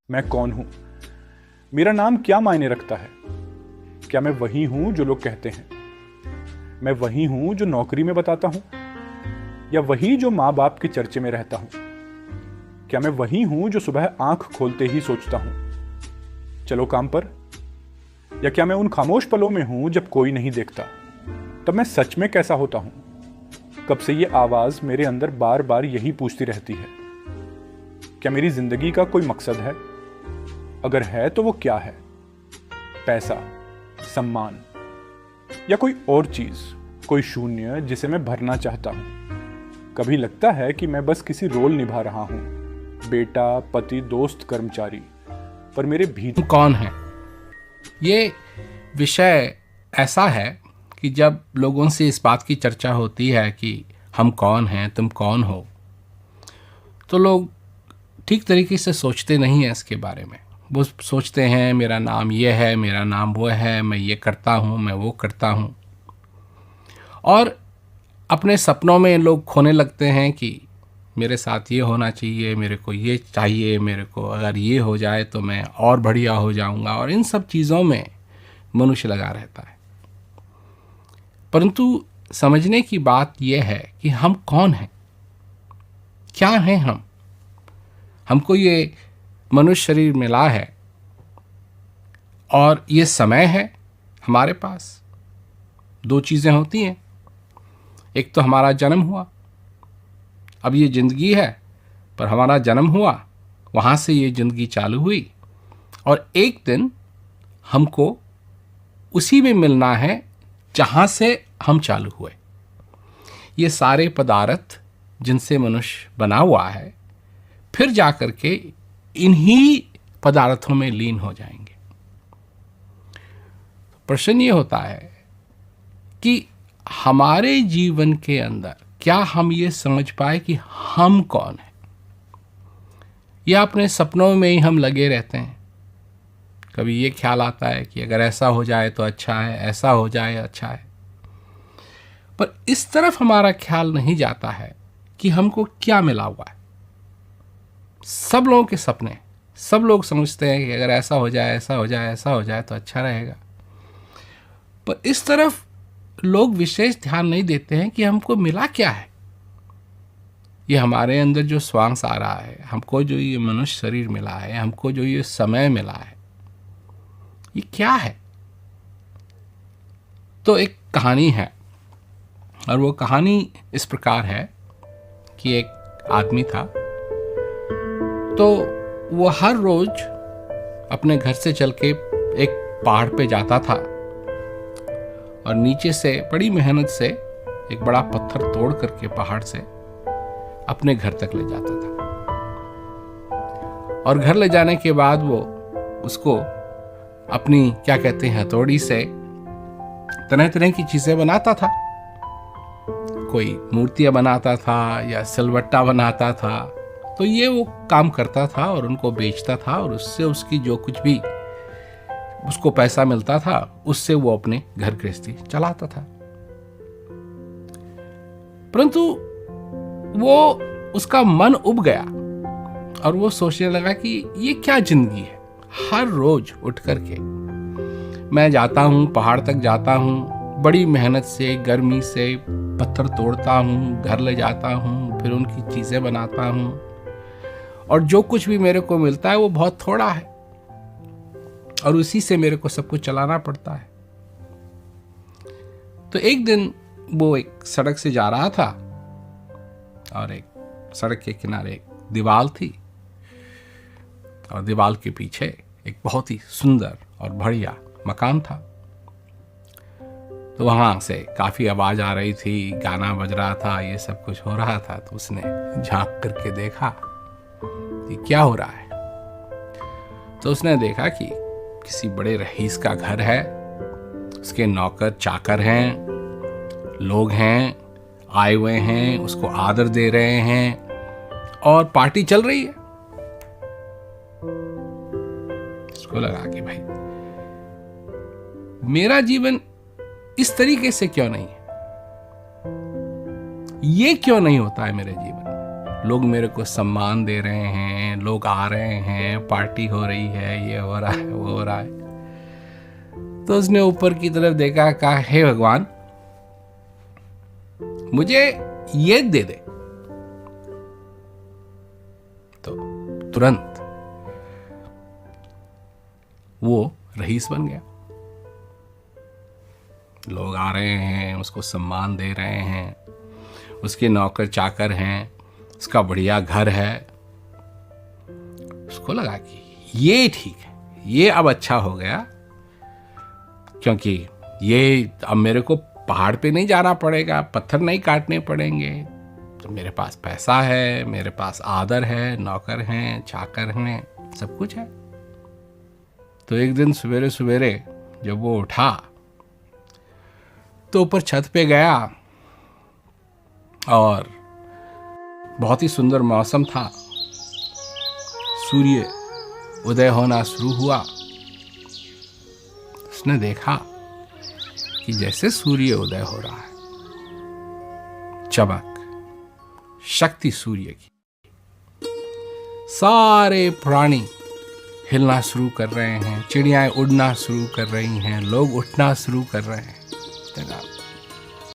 मैं कौन हूं? मेरा नाम क्या मायने रखता है? क्या मैं वही हूं जो लोग कहते हैं? मैं वही हूं जो नौकरी में बताता हूं, या वही जो माँ बाप के चर्चे में रहता हूं? क्या मैं वही हूं जो सुबह आंख खोलते ही सोचता हूं, चलो काम पर? या क्या मैं उन खामोश पलों में हूं जब कोई नहीं देखता? तब मैं सच में कैसा होता हूं? कब से ये आवाज मेरे अंदर बार बार यही पूछती रहती है? क्या मेरी जिंदगी का कोई मकसद है? अगर है तो वो क्या है? पैसा, सम्मान, या कोई और चीज, कोई शून्य जिसे मैं भरना चाहता हूं? कभी लगता है कि मैं बस किसी रोल निभा रहा हूं, बेटा, पति, दोस्त, कर्मचारी, पर मेरे भीतर कौन है? ये विषय ऐसा है कि जब लोगों से इस बात की चर्चा होती है कि हम कौन हैं, तुम कौन हो, तो लोग ठीक तरीके से सोचते नहीं हैं इसके बारे में। वो सोचते हैं मेरा नाम ये है, मेरा नाम वो है, मैं ये करता हूँ, मैं वो करता हूँ। और अपने सपनों में लोग खोने लगते हैं कि मेरे साथ ये होना चाहिए, मेरे को ये चाहिए, मेरे को अगर ये हो जाए तो मैं और बढ़िया हो जाऊंगा। और इन सब चीज़ों में मनुष्य लगा रहता है। परंतु समझने की बात यह है कि हम कौन हैं, क्या हैं हम। हमको ये मनुष्य शरीर मिला है और ये समय है हमारे पास। दो चीज़ें होती हैं, एक तो हमारा जन्म हुआ, अब ये ज़िंदगी है, पर हमारा जन्म हुआ, वहाँ से ये ज़िंदगी चालू हुई, और एक दिन हमको उसी में मिलना है जहाँ से हम चालू हुए। ये सारे पदार्थ जिनसे मनुष्य बना हुआ है, फिर जाकर के इन्हीं पदार्थों में लीन हो जाएंगे। प्रश्न ये होता है कि हमारे जीवन के अंदर क्या हम ये समझ पाए कि हम कौन हैं, या अपने सपनों में ही हम लगे रहते हैं। कभी ये ख्याल आता है कि अगर ऐसा हो जाए तो अच्छा है, ऐसा हो जाए अच्छा है, पर इस तरफ हमारा ख्याल नहीं जाता है कि हमको क्या मिला हुआ है। सब लोगों के सपने, सब लोग समझते हैं कि अगर ऐसा हो जाए, ऐसा हो जाए, ऐसा हो जाए तो अच्छा रहेगा, पर इस तरफ लोग विशेष ध्यान नहीं देते हैं कि हमको मिला क्या है। ये हमारे अंदर जो श्वास आ रहा है, हमको जो ये मनुष्य शरीर मिला है, हमको जो ये समय मिला है, ये क्या है। तो एक कहानी है, और वो कहानी इस प्रकार है कि एक आदमी था, तो वो हर रोज अपने घर से चल के एक पहाड़ पे जाता था और नीचे से बड़ी मेहनत से एक बड़ा पत्थर तोड़ करके पहाड़ से अपने घर तक ले जाता था। और घर ले जाने के बाद वो उसको अपनी क्या कहते हैं हथौड़ी से तरह तरह की चीजें बनाता था। कोई मूर्तियां बनाता था या सिलवट्टा बनाता था। तो ये वो काम करता था और उनको बेचता था, और उससे उसकी जो कुछ भी उसको पैसा मिलता था, उससे वो अपने घर गृहस्थी चलाता था। परंतु वो उसका मन उब गया और वो सोचने लगा कि ये क्या जिंदगी है। हर रोज उठ करके मैं जाता हूँ, पहाड़ तक जाता हूँ, बड़ी मेहनत से गर्मी से पत्थर तोड़ता हूँ, घर ले जाता हूँ, फिर उनकी चीजें बनाता हूँ, और जो कुछ भी मेरे को मिलता है वो बहुत थोड़ा है, और उसी से मेरे को सब कुछ चलाना पड़ता है। तो एक दिन वो एक सड़क से जा रहा था, और एक सड़क के किनारे एक दीवार थी, और दीवार के पीछे एक बहुत ही सुंदर और बढ़िया मकान था। तो वहां से काफी आवाज आ रही थी, गाना बज रहा था, ये सब कुछ हो रहा था। तो उसने झांक करके देखा कि क्या हो रहा है। तो उसने देखा कि किसी बड़े रईस का घर है, उसके नौकर चाकर हैं, लोग हैं, आए हुए हैं, उसको आदर दे रहे हैं, और पार्टी चल रही है। उसको लगा कि भाई मेरा जीवन इस तरीके से क्यों नहीं है, ये क्यों नहीं होता है मेरे जीवन में। लोग मेरे को सम्मान दे रहे हैं, लोग आ रहे हैं, पार्टी हो रही है, ये हो रहा है, वो हो रहा है। तो उसने ऊपर की तरफ देखा, कहा हे भगवान, मुझे ये दे दे। तो तुरंत वो रईस बन गया। लोग आ रहे हैं, उसको सम्मान दे रहे हैं, उसके नौकर चाकर हैं, उसका बढ़िया घर है। उसको लगा कि ये ठीक है, ये अब अच्छा हो गया, क्योंकि ये अब मेरे को पहाड़ पे नहीं जाना पड़ेगा, पत्थर नहीं काटने पड़ेंगे, तो मेरे पास पैसा है, मेरे पास आदर है, नौकर हैं, चाकर हैं, सब कुछ है। तो एक दिन सवेरे सवेरे जब वो उठा तो ऊपर छत पे गया और बहुत ही सुंदर मौसम था। सूर्य उदय होना शुरू हुआ। उसने देखा कि जैसे सूर्य उदय हो रहा है, चमक, शक्ति सूर्य की, सारे प्राणी हिलना शुरू कर रहे हैं, चिड़ियाएं उड़ना शुरू कर रही हैं, लोग उठना शुरू कर रहे हैं।